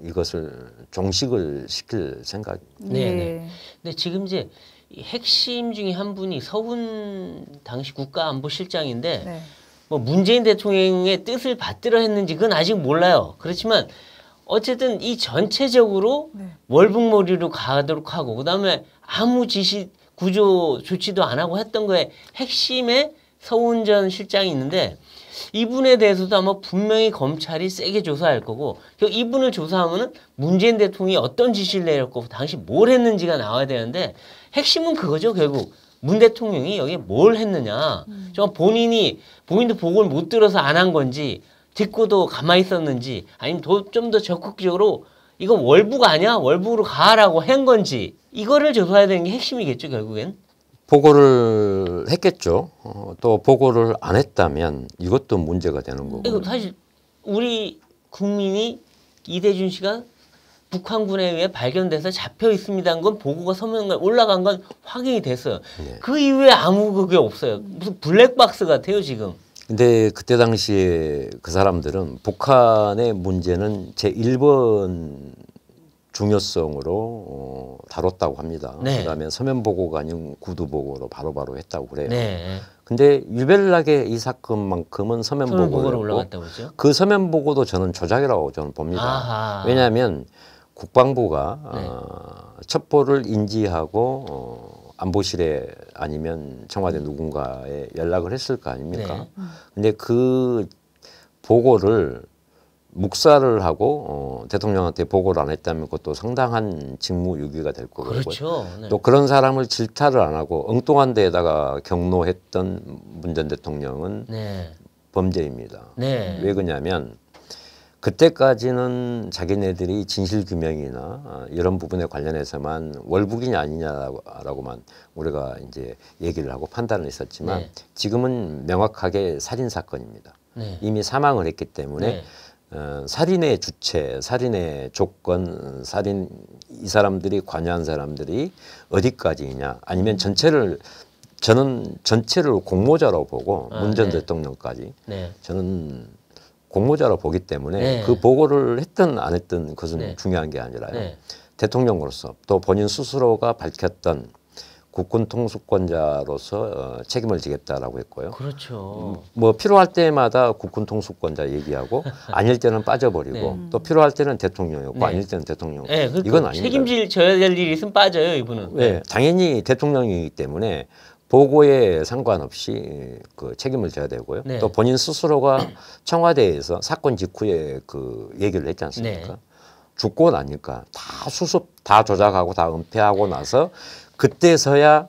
이것을 종식을 시킬 생각입니다. 네. 네. 근데 지금 이제 이 핵심 중에 한 분이 서훈 당시 국가안보실장인데 네. 뭐 문재인 대통령의 뜻을 받들어 했는지 그건 아직 몰라요. 그렇지만 어쨌든 이 전체적으로 네. 월북몰이로 가도록 하고 그다음에 아무 지시 구조 조치도 안 하고 했던 거에 핵심에 서훈 전 실장이 있는데 이분에 대해서도 아마 분명히 검찰이 세게 조사할 거고 이분을 조사하면은 문재인 대통령이 어떤 지시를 내렸고 당시 뭘 했는지가 나와야 되는데 핵심은 그거죠. 결국 문 대통령이 여기에 뭘 했느냐. 정말 본인도 보고를 못 들어서 안 한 건지 듣고도 가만히 있었는지 아니면 좀 더 적극적으로 이거 월북 아니야? 월북으로 가라고 한 건지 이거를 조사해야 되는 게 핵심이겠죠. 결국엔. 보고를 했겠죠. 또 보고를 안 했다면 이것도 문제가 되는 거고. 이거 사실 우리 국민이 이대준 씨가 북한군에 의해 발견돼서 잡혀 있습니다는 건 보고가 서면 올라간 건 확인이 됐어요. 네. 그 이후에 아무 그게 없어요. 무슨 블랙박스 같아요 지금. 근데 그때 당시에 그 사람들은 북한의 문제는 제1번 중요성으로 다뤘다고 합니다. 네. 그다음에 서면 보고가 아닌 구두 보고로 바로바로 했다고 그래요. 네. 근데 유별나게 이 사건만큼은 서면 보고로 보고였고 올라갔다고 그러죠. 그 서면 보고도 저는 조작이라고 저는 봅니다. 아하. 왜냐하면 국방부가 네. 첩보를 인지하고 안보실에 아니면 청와대 누군가에 연락을 했을 거 아닙니까? 네. 근데 그 보고를 묵살을 하고 대통령한테 보고를 안 했다면 그것도 상당한 직무유기가 될 거고요. 그렇죠. 네. 또 그런 사람을 질타를 안 하고 엉뚱한 데에다가 경로했던 문 전 대통령은 네. 범죄입니다. 네. 왜 그러냐면 그때까지는 자기네들이 진실규명이나 이런 부분에 관련해서만 월북인이 아니냐라고만 우리가 이제 얘기를 하고 판단을 했었지만 네. 지금은 명확하게 살인사건입니다. 네. 이미 사망을 했기 때문에 네. 살인의 주체, 살인의 조건, 살인 이 사람들이 관여한 사람들이 어디까지냐 아니면 저는 전체를 공모자로 보고 문 전 네. 대통령까지 네. 저는 공모자로 보기 때문에 네. 그 보고를 했든 안 했든 그것은 네. 중요한 게 아니라요. 네. 대통령으로서 또 본인 스스로가 밝혔던 국군 통수권자로서 책임을 지겠다라고 했고요. 그렇죠. 뭐 필요할 때마다 국군 통수권자 얘기하고 아닐 때는 빠져버리고 네. 또 필요할 때는 대통령이었고 네. 아닐 때는 대통령. 네, 그러니까 이건 아닙니다. 책임져야 될 일이 있으면 빠져요, 이분은. 네, 당연히 대통령이기 때문에 보고에 상관없이 그 책임을 져야 되고요. 네. 또 본인 스스로가 청와대에서 사건 직후에 그 얘기를 했지 않습니까? 네. 죽고 나니까 다 수습, 다 조작하고 다 은폐하고 나서 그때서야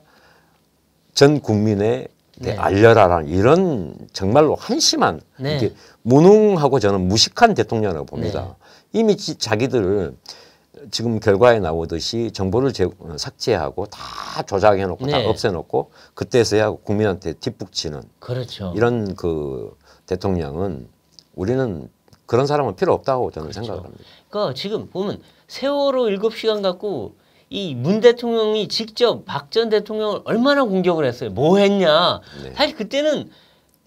전 국민에 네. 알려라라는 이런 정말로 한심한 네. 이게 무능하고 저는 무식한 대통령이라고 봅니다. 이미 자기들 지금 결과에 나오듯이 정보를 삭제하고 다 조작해놓고 네. 다 없애놓고 그때서야 국민한테 뒷북치는 그렇죠. 이런 그 대통령은 우리는 그런 사람은 필요 없다고 저는 그렇죠. 생각을 합니다. 그러니까 지금 보면 세월호 7시간 갖고 이 문 대통령이 직접 박 전 대통령을 얼마나 공격을 했어요. 뭐 했냐. 네. 사실 그때는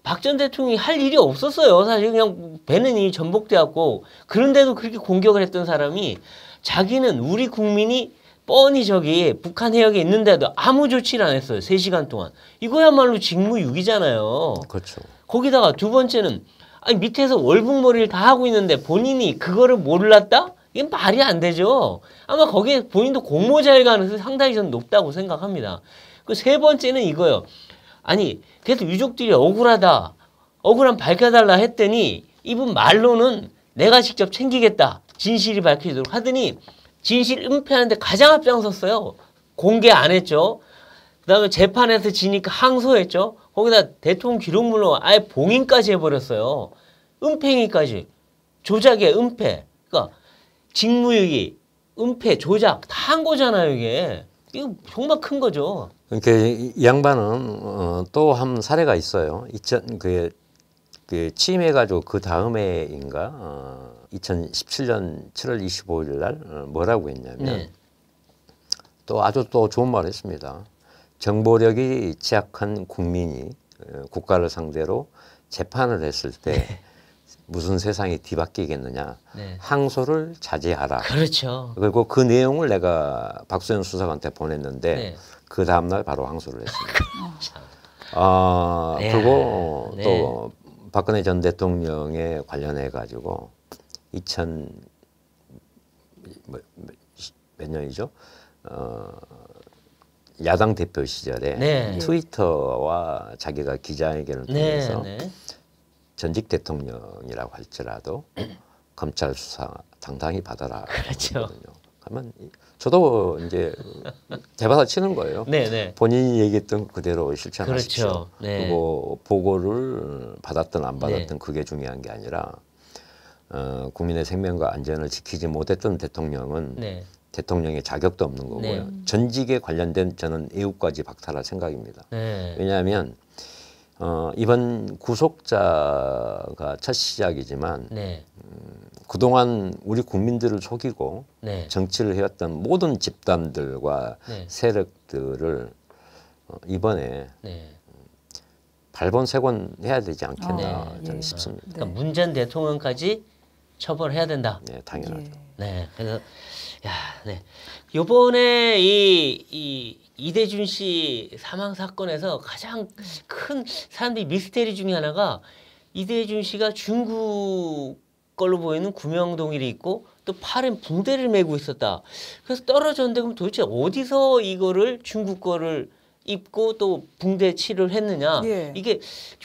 박 전 대통령이 할 일이 없었어요. 사실 그냥 배는 이미 전복되었고 그런데도 그렇게 공격을 했던 사람이 자기는 우리 국민이 뻔히 저기 북한 해역에 있는데도 아무 조치를 안 했어요. 3시간 동안. 이거야말로 직무유기잖아요. 그렇죠. 거기다가 두 번째는 아니 밑에서 월북머리를 다 하고 있는데 본인이 그거를 몰랐다? 이게 말이 안 되죠. 아마 거기에 본인도 공모자일 가능성이 상당히 저는 높다고 생각합니다. 그 세 번째는 이거요. 아니 그래도 유족들이 억울하다. 억울함 밝혀달라 했더니 이분 말로는 내가 직접 챙기겠다. 진실이 밝혀지도록 하더니 진실 은폐하는데 가장 앞장섰어요. 공개 안 했죠. 그다음에 재판에서 지니까 항소했죠. 거기다 대통령 기록물로 아예 봉인까지 해버렸어요. 은폐행위까지. 조작에 은폐. 그러니까 직무유기, 은폐, 조작 다 한 거잖아요, 이게. 이거 정말 큰 거죠. 그러니까 이 양반은 또 한 사례가 있어요. 그 취임해가지고 그 다음해인가 2017년 7월 25일 날 뭐라고 했냐면 네. 또 아주 또 좋은 말을 했습니다. 정보력이 취약한 국민이 국가를 상대로 재판을 했을 때 무슨 세상이 뒤바뀌겠느냐. 네. 항소를 자제하라. 그렇죠. 그리고 그 내용을 내가 박수현 수석한테 보냈는데 네. 그 다음날 바로 항소를 했습니다. 네. 그리고 네. 또 박근혜 전 대통령에 관련해 가지고 몇 년이죠? 야당 대표 시절에 네. 트위터와 자기가 기자회견을 통해서 네. 네. 전직 대통령이라고 할지라도 검찰 수사 당당히 받아라. 그렇죠. 그러면 저도 이제 대받아 치는 거예요. 네. 네. 본인이 얘기했던 그대로 실천하십시오. 그렇죠. 네. 그리고 보고를 받았든 안 받았든 네. 그게 중요한 게 아니라 국민의 생명과 안전을 지키지 못했던 대통령은 네. 대통령의 자격도 없는 거고요. 네. 전직에 관련된 저는 애국까지 박탈할 생각입니다. 네. 왜냐하면 이번 구속자가 첫 시작이지만 네. 그동안 우리 국민들을 속이고 네. 정치를 해왔던 모든 집단들과 네. 세력들을 이번에 네. 발본색원해야 되지 않겠나 네. 저는 예. 싶습니다. 그러니까 문 전 대통령까지 처벌해야 된다. 네, 당연하죠. 예. 네. 그래서 야, 네. 요번에 이 이대준 씨 사망 사건에서 가장 큰 사람들이 미스테리 중에 하나가 이대준 씨가 중국 걸로 보이는 구명동일이 있고 또 팔엔 붕대를 메고 있었다. 그래서 떨어졌는데 그럼 도대체 어디서 이거를 중국 거를 입고 또 붕대 치를 했느냐. 예. 이게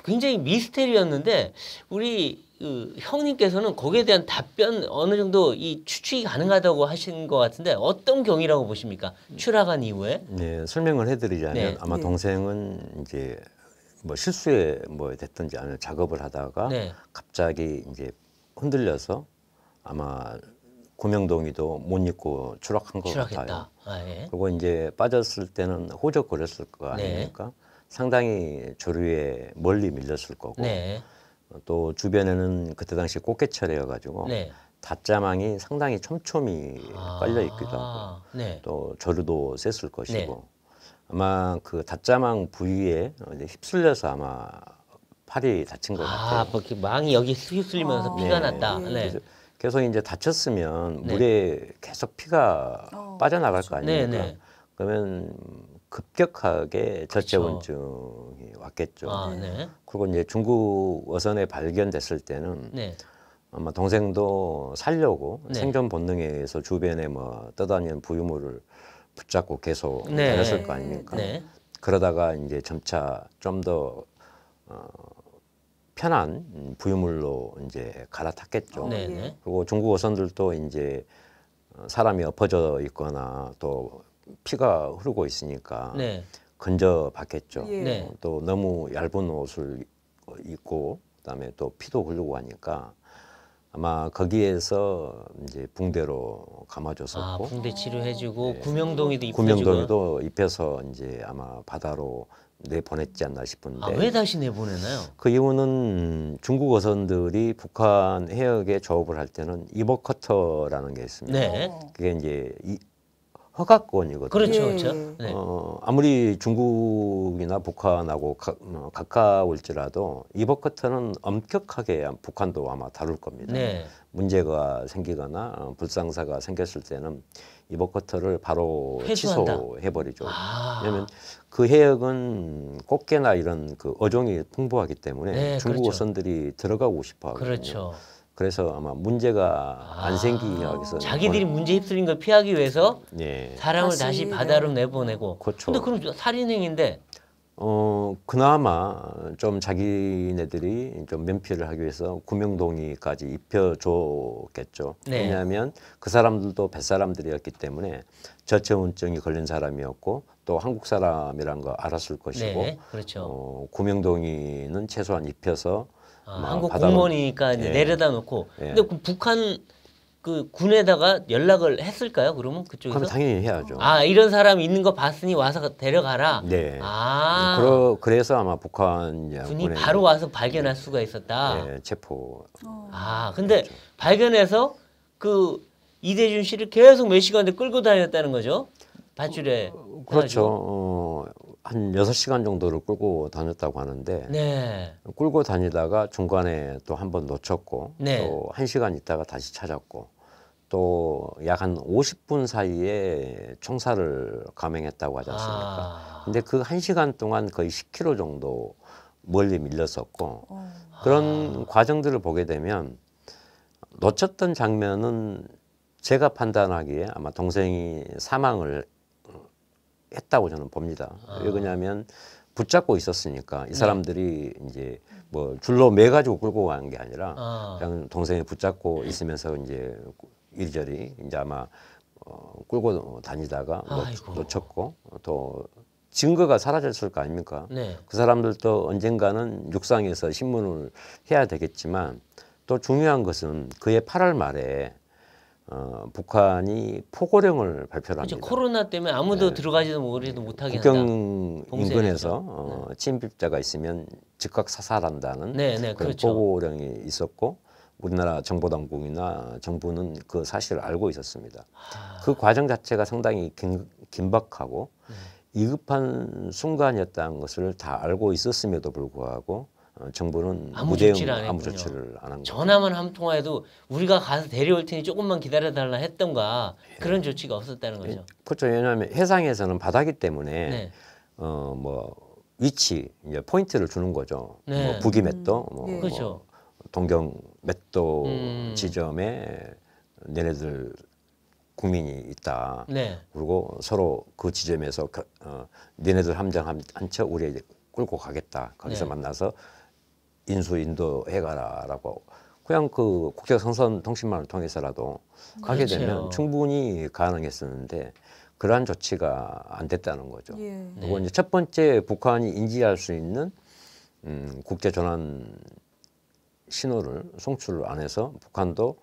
굉장히 미스테리였는데 우리 그 형님께서는 거기에 대한 답변 어느 정도 이 추측이 가능하다고 하신 것 같은데 어떤 경위라고 보십니까? 추락한 이후에? 네, 설명을 해드리자면 네. 아마 네. 동생은 이제 뭐 실수에 뭐 됐든지 아니면 작업을 하다가 네. 갑자기 이제 흔들려서 아마 구명동이도 못 입고 추락한 것 같아요. 추락했다. 아, 예. 그리고 이제 빠졌을 때는 호적거렸을 거 네. 아닙니까? 상당히 조류에 멀리 밀렸을 거고 네. 또 주변에는 그때 당시 꽃게철이어가지고 네. 닷자망이 상당히 촘촘히 깔려 있기도 하고 아, 네. 또 조류도 셌을 것이고 아마 그 닷자망 부위에 이제 휩쓸려서 아마 팔이 다친 것 같아요. 뭐 이렇게 망이 여기 휩쓸리면서 피가 네. 났다. 네. 네. 그래서 계속 이제 다쳤으면 네. 물에 계속 피가 빠져나갈 거 네, 아닙니까? 네. 그러면 급격하게 저체온증이 왔겠죠. 아, 네. 그리고 이제 중국 어선에 발견됐을 때는 네. 아마 동생도 살려고 네. 생존 본능에 의해서 주변에 뭐 떠다니는 부유물을 붙잡고 계속 네. 다녔을 거 아닙니까? 네. 그러다가 이제 점차 좀 더 편한 부유물로 이제 갈아탔겠죠. 네, 네. 그리고 중국 어선들도 이제 사람이 엎어져 있거나 또 피가 흐르고 있으니까 네. 건져 봤겠죠. 예. 네. 또 너무 얇은 옷을 입고 그다음에 또 피도 흐르고 하니까 아마 거기에서 이제 붕대로 감아줬었고 붕대 치료해주고 구명동이도 입혀주고. 구명동이도 입혀서 이제 아마 바다로 내보냈지 않나 싶은데 왜 다시 내보내나요? 그 이유는 중국 어선들이 북한 해역에 조업을 할 때는 이복 커터라는 게 있습니다. 네. 그게 이제 허가권이거든요. 그렇죠, 예. 그렇죠. 네. 아무리 중국이나 북한하고 가까울지라도 이복 커터는 엄격하게 북한도 아마 다룰 겁니다. 네. 문제가 생기거나 불상사가 생겼을 때는 이복 커터를 바로 회수한다. 취소해버리죠. 아. 왜냐하면 그 해역은 꽃게나 이런 그 어종이 풍부하기 때문에 네, 중국 그렇죠. 어선들이 들어가고 싶어하거든요. 그렇죠. 그래서 아마 문제가 안 생기기 위해서 자기들이 문제 휩쓸린 걸 피하기 위해서 예. 사람을 다시, 다시 네. 바다로 내보내고. 그렇죠. 근데 그럼 살인행위인데. 그나마 좀 자기네들이 좀 면피를 하기 위해서 구명동이까지 입혀줬겠죠. 네. 왜냐하면 그 사람들도 뱃사람들이었기 때문에 저체온증이 걸린 사람이었고 또 한국 사람이란 거 알았을 것이고 네. 그렇죠. 구명동이는 최소한 입혀서 한국 바다로- 공무원이니까 이제 예. 내려다 놓고. 예. 근데 그 북한 그 군에다가 연락을 했을까요? 그러면 그쪽에서? 그럼 당연히 해야죠. 이런 사람 있는 거 봤으니 와서 데려가라. 네. 그래서 아마 북한 군이 군에 바로 와서 발견할 수가 있었다. 예, 체포. 근데 발견해서 그 이대준 씨를 계속 몇 시간을 끌고 다녔다는 거죠? 밧줄에. 그렇죠. 한 6시간 정도를 끌고 다녔다고 하는데 네. 끌고 다니다가 중간에 또 한 번 놓쳤고 네. 또 1시간 있다가 다시 찾았고 또 약 한 50분 사이에 총살을 감행했다고 하지 않습니까? 근데 그 1시간 동안 거의 10km 정도 멀리 밀렸었고 그런 과정들을 보게 되면 놓쳤던 장면은 제가 판단하기에 아마 동생이 사망을 했다고 저는 봅니다. 왜 그러냐면 붙잡고 있었으니까 이 사람들이 이제 뭐 줄로 매 가지고 끌고 간 게 아니라 그냥 동생이 붙잡고 있으면서 이제 이리저리 이제 아마 끌고 다니다가 놓쳤고 또 증거가 사라졌을 거 아닙니까? 네. 그 사람들도 언젠가는 육상에서 신문을 해야 되겠지만 또 중요한 것은 그해 8월 말에 북한이 포고령을 발표를 합니다. 그렇죠. 코로나 때문에 아무도 들어가지도 오지도 못하게 국경 봉쇄했죠. 인근에서 침입자가 있으면 즉각 사살한다는 네, 그런 그렇죠. 포고령이 있었고 우리나라 정보당국이나 정부는 그 사실을 알고 있었습니다. 그 과정 자체가 상당히 긴박하고 위급한 순간이었다는 것을 다 알고 있었음에도 불구하고 정부는 아무 조치를 안 아무 했군요. 조치를 안 한 거죠. 전화만 한 통화해도 우리가 가서 데려올 테니 조금만 기다려달라 했던가 그런 조치가 없었다는 거죠. 그렇죠. 왜냐하면 해상에서는 바다기 때문에 네. 뭐 위치 이제 포인트를 주는 거죠. 네. 뭐 북이 몇 도, 예. 그렇죠. 동경 몇 도 지점에 너네들 국민이 있다. 네. 그리고 서로 그 지점에서 너네들 함정 한 척 우리 끌고 가겠다. 거기서 네. 만나서 인수인도해가라라고 그냥 그 국제선선 통신망을 통해서라도 가게 그렇죠. 되면 충분히 가능했었는데 그러한 조치가 안 됐다는 거죠. 예. 그리고 이제 첫 번째 북한이 인지할 수 있는 국제 전환 신호를 송출을 안 해서 북한도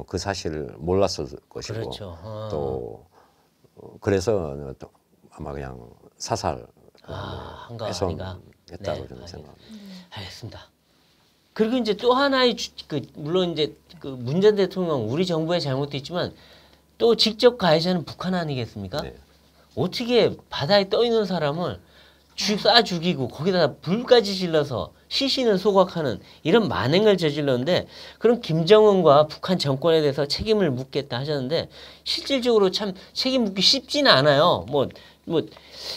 그 사실을 몰랐을 것이고 그렇죠. 또 그래서 또 아마 그냥 사살 한가 아닌가. 훼손했다고 네. 저는 생각합니다. 알겠습니다. 그리고 이제 또 하나의 물론 이제 그 문 전 대통령 우리 정부의 잘못도 있지만 또 직접 가해자는 북한 아니겠습니까? 네. 어떻게 바다에 떠 있는 사람을 쏴 죽이고 거기다가 불까지 질러서 시신을 소각하는 이런 만행을 저질렀는데 그럼 김정은과 북한 정권에 대해서 책임을 묻겠다 하셨는데 실질적으로 참 책임 묻기 쉽지는 않아요.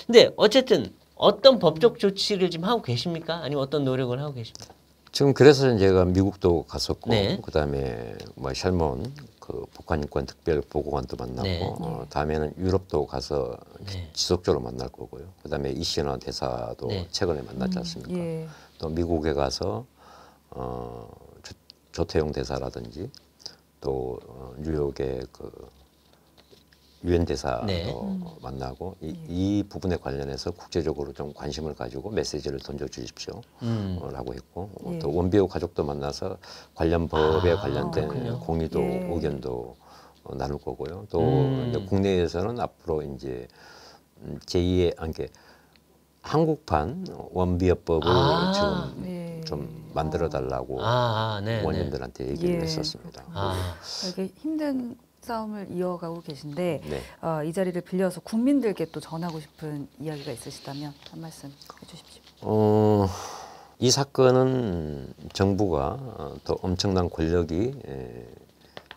근데 어쨌든 어떤 법적 조치를 지금 하고 계십니까? 아니면 어떤 노력을 하고 계십니까? 지금 그래서 제가 미국도 갔었고 네. 그다음에 뭐 샬몬 그 북한 인권 특별 보고관도 만나고 네. 다음에는 유럽도 가서 네. 지속적으로 만날 거고요. 그다음에 이시나 대사도 네. 최근에 만났지 않습니까? 예. 또 미국에 가서 조태용 대사라든지 또 뉴욕의 그 유엔 대사도 네. 만나고 이 부분에 관련해서 국제적으로 좀 관심을 가지고 메시지를 던져주십시오 라고 했고 예. 또 원비호 가족도 만나서 관련 법에 관련된 그렇군요. 공의도 예. 의견도 나눌 거고요. 또 이제 음. 국내에서는 앞으로 이제 제2의 안게 한국판 원비호법을 지금 네. 좀 만들어 달라고 네. 원님들한테 얘기를 예. 했었습니다. 이렇게 힘든 싸움을 이어가고 계신데 네. 이 자리를 빌려서 국민들께 또 전하고 싶은 이야기가 있으시다면 한 말씀 해주십시오. 이 사건은 정부가 또 엄청난 권력이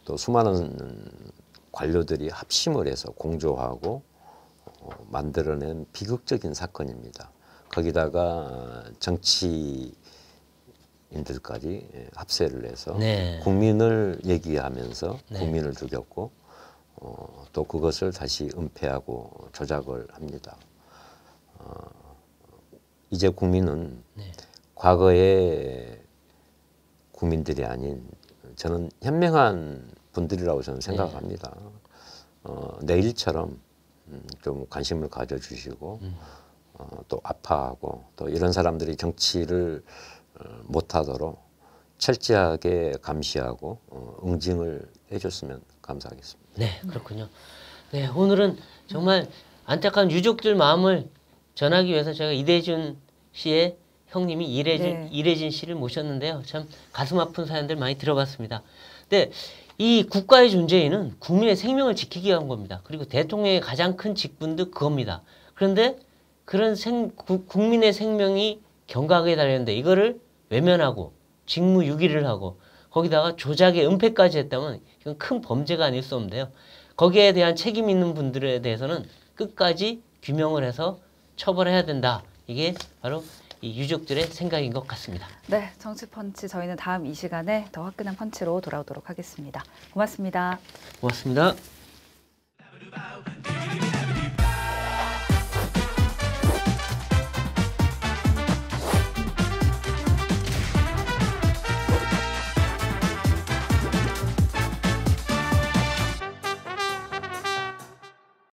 또 수많은 관료들이 합심을 해서 공조하고 만들어낸 비극적인 사건입니다. 거기다가 정치인들까지 합세를 해서 네. 국민을 얘기하면서 네. 국민을 죽였고 또 그것을 다시 은폐하고 조작을 합니다. 이제 국민은 네. 과거의 국민들이 아닌 저는 현명한 분들이라고 저는 생각합니다. 내일처럼 좀 관심을 가져주시고 또 아파하고 또 이런 사람들이 정치를 못하도록 철저하게 감시하고 응징을 해줬으면 감사하겠습니다. 네, 그렇군요. 네, 오늘은 정말 안타까운 유족들 마음을 전하기 위해서 제가 이대준 씨의 형님이 이래진 씨를 모셨는데요. 참 가슴 아픈 사연들 많이 들어봤습니다. 근데 이 국가의 존재에는 국민의 생명을 지키기 위한 겁니다. 그리고 대통령의 가장 큰 직분도 그겁니다. 그런데 그런 국민의 생명이 경각에 달렸는데 이거를 외면하고 직무유기를 하고 거기다가 조작의 은폐까지 했다면 이건 큰 범죄가 아닐 수 없는데요. 거기에 대한 책임 있는 분들에 대해서는 끝까지 규명을 해서 처벌해야 된다. 이게 바로 이 유족들의 생각인 것 같습니다. 네, 정치펀치 저희는 다음 이 시간에 더 화끈한 펀치로 돌아오도록 하겠습니다. 고맙습니다. 고맙습니다.